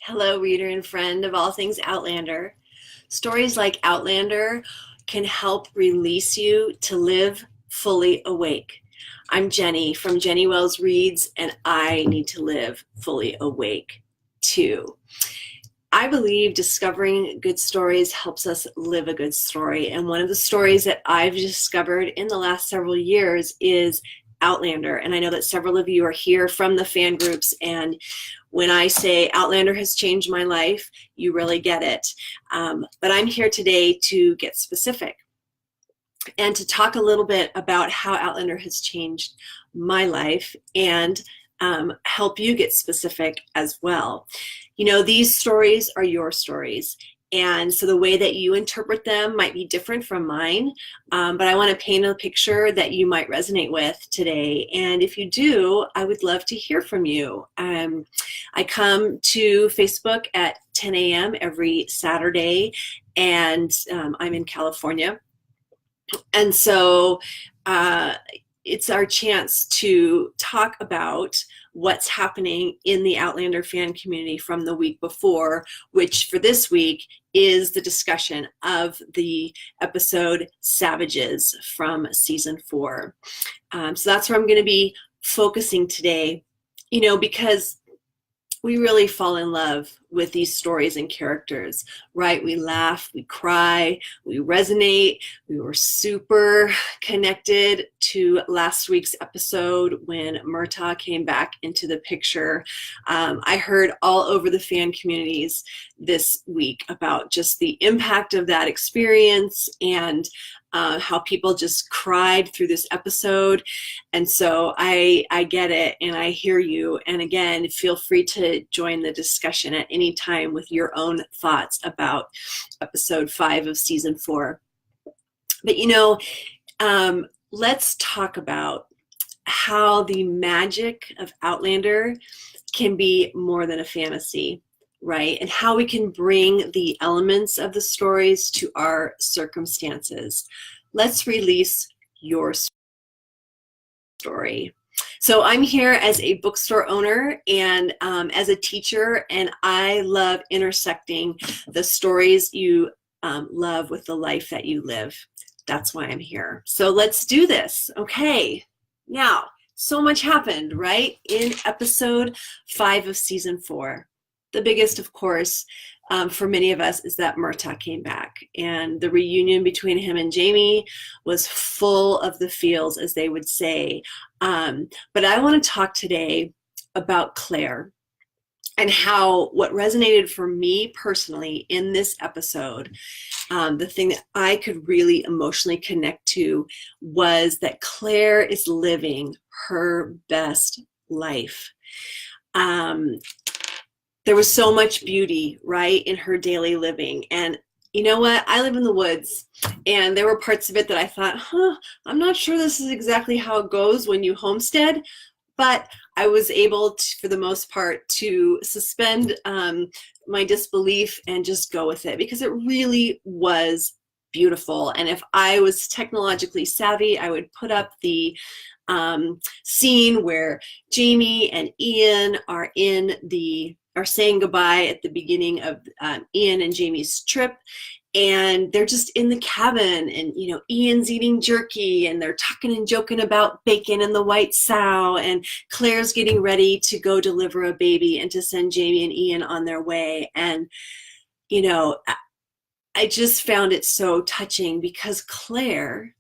Hello, reader and friend of all things Outlander. Stories like Outlander can help release you to live fully awake. I'm Jenny from Jenny Wells Reads, and I need to live fully awake too. I believe discovering good stories helps us live a good story. And one of the stories that I've discovered in the last several years is Outlander. And I know that several of you are here from the fan groups. And when I say Outlander has changed my life, you really get it. But I'm here today to get specific and to talk a little bit about how Outlander has changed my life and help you get specific as well. You know, these stories are your stories. And so the way that you interpret them might be different from mine, but I want to paint a picture that you might resonate with today. And if you do, I would love to hear from you. I come to Facebook at 10 a.m. every Saturday, and I'm in California. And so it's our chance to talk about what's happening in the Outlander fan community from the week before, which for this week is the discussion of the episode Savages from season 4. So that's where I'm going to be focusing today, you know, because we really fall in love with these stories and characters, right? We laugh, we cry, we resonate. We were super connected to last week's episode when Murtagh came back into the picture. I heard all over the fan communities this week about just the impact of that experience and how people just cried through this episode. And so I get it and I hear you. And again, feel free to join the discussion at any time with your own thoughts about episode 5 of season 4. But you know, let's talk about how the magic of Outlander can be more than a fantasy, right? And how we can bring the elements of the stories to our circumstances. Let's release your story. So I'm here as a bookstore owner and as a teacher, and I love intersecting the stories you love with the life that you live. That's why I'm here. So let's do this. Okay. Now, so much happened, right? In episode 5 of season 4. The biggest, of course, for many of us is that Murtagh came back, and the reunion between him and Jamie was full of the feels, as they would say. But I want to talk today about Claire and how what resonated for me personally in this episode, the thing that I could really emotionally connect to was that Claire is living her best life. There was so much beauty, right, in her daily living. And you know what? I live in the woods, and there were parts of it that I thought, I'm not sure this is exactly how it goes when you homestead. But I was able to, for the most part, to suspend my disbelief and just go with it because it really was beautiful. And if I was technologically savvy, I would put up the scene where Jamie and Ian are saying goodbye at the beginning of Ian and Jamie's trip. And they're just in the cabin, and you know, Ian's eating jerky, and they're talking and joking about bacon and the white sow, and Claire's getting ready to go deliver a baby and to send Jamie and Ian on their way. And you know, I just found it so touching because Claire,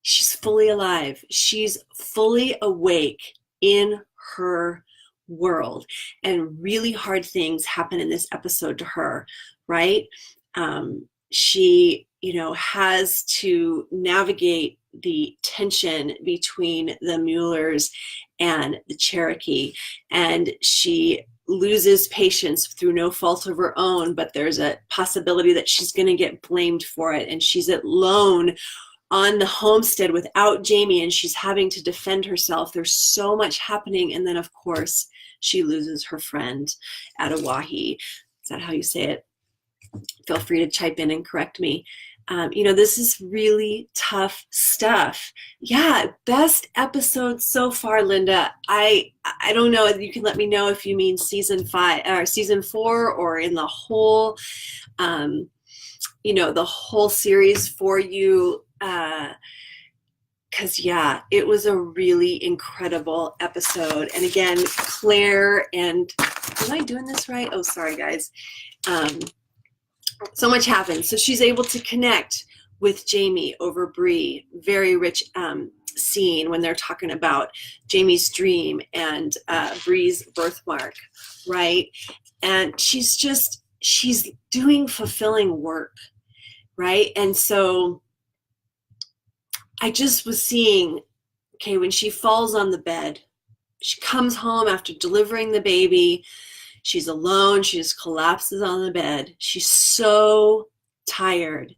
she's fully alive. She's fully awake in her world, and really hard things happen in this episode to her, right? She, you know, has to navigate the tension between the Muellers and the Cherokee, and she loses patience through no fault of her own, but there's a possibility that she's going to get blamed for it, and she's alone on the homestead without Jamie, and she's having to defend herself. There's so much happening, and then of course she loses her friend Adawahi. Is that how you say it? Feel free to chime in and correct me. This is really tough stuff. Yeah, best episode so far, Linda. I don't know. You can let me know if you mean season 5 or season 4 or in the whole, the whole series for you. Because yeah, it was a really incredible episode. And again, Claire and am I doing this right? Oh, sorry, guys. So much happens. So she's able to connect with Jamie over Bree. Very rich scene when they're talking about Jamie's dream and Bree's birthmark, right? And she's doing fulfilling work, right? And so I just was seeing, okay, when she falls on the bed, she comes home after delivering the baby. She's alone. She just collapses on the bed. She's so tired.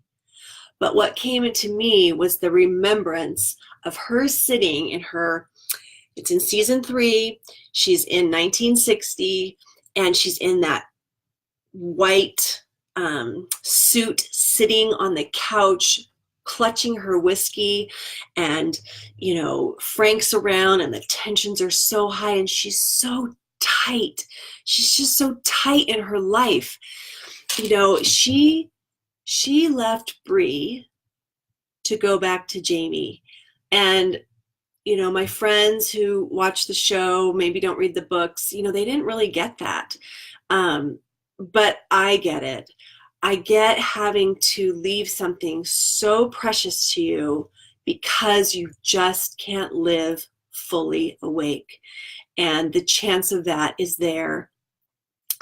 But what came into me was the remembrance of her sitting in her, it's in season 3. She's in 1960, and she's in that white suit sitting on the couch, clutching her whiskey, and Frank's around and the tensions are so high and she's so tight. She's just so tight in her life. She left Bree to go back to Jamie. And my friends who watch the show maybe don't read the books, they didn't really get that. But I get it. I get having to leave something so precious to you because you just can't live fully awake. And the chance of that is there.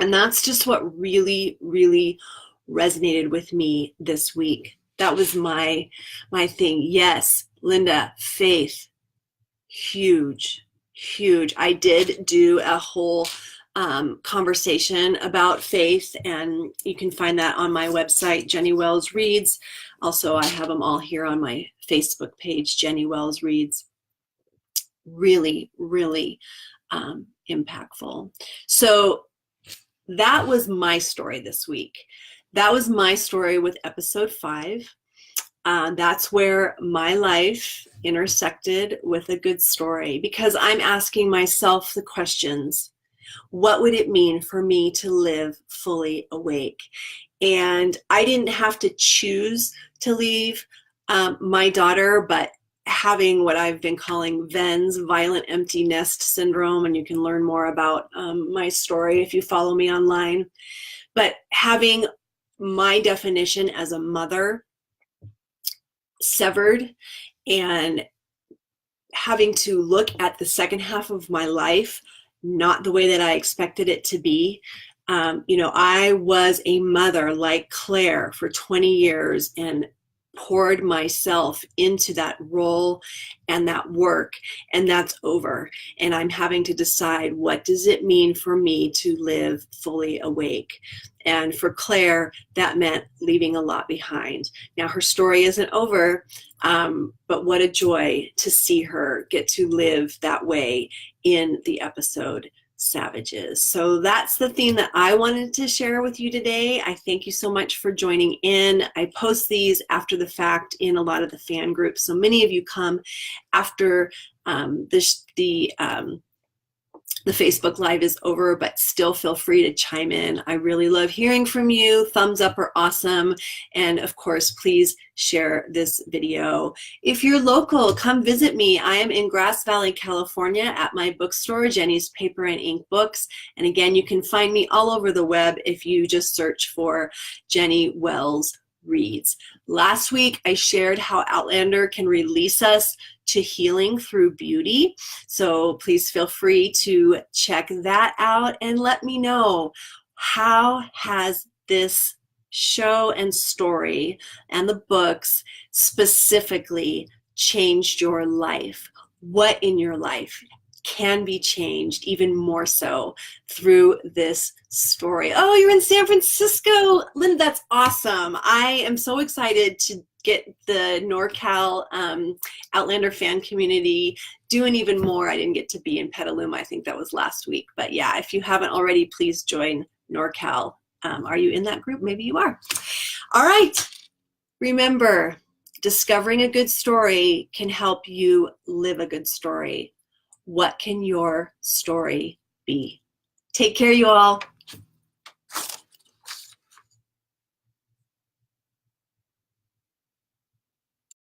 And that's just what really, really resonated with me this week. That was my thing. Yes, Linda, faith, huge, huge. I did do a whole conversation about faith, and you can find that on my website, Jenny Wells Reads. Also, I have them all here on my Facebook page, Jenny Wells Reads. Really, really impactful. So that was my story this week. That was my story with episode 5. That's where my life intersected with a good story, because I'm asking myself the questions. What would it mean for me to live fully awake? And I didn't have to choose to leave my daughter, but having what I've been calling VENS, violent empty nest syndrome, and you can learn more about my story if you follow me online. But having my definition as a mother severed and having to look at the second half of my life not the way that I expected it to be. I was a mother like Claire for 20 years and poured myself into that role and that work, and that's over. And I'm having to decide, what does it mean for me to live fully awake? And for Claire, that meant leaving a lot behind. Now, her story isn't over, but what a joy to see her get to live that way in the episode Savages. So that's the theme that I wanted to share with you today. I thank you so much for joining in. I post these after the fact in a lot of the fan groups. So many of you come after the Facebook Live is over, but still feel free to chime in. I really love hearing from you. Thumbs up are awesome. And of course, please share this video. If you're local, come visit me. I am in Grass Valley, California at my bookstore, Jenny's Paper and Ink Books. And again, you can find me all over the web if you just search for Jenny Wells Reads. Last week, I shared how Outlander can release us to healing through beauty. So please feel free to check that out and let me know, how has this show and story and the books specifically changed your life? What in your life can be changed even more so through this story? Oh, you're in San Francisco, Linda, that's awesome. I am so excited to get the NorCal Outlander fan community doing even more. I didn't get to be in Petaluma. I think that was last week. But yeah, if you haven't already, please join NorCal. Are you in that group? Maybe you are. All right. Remember, discovering a good story can help you live a good story. What can your story be? Take care, you all.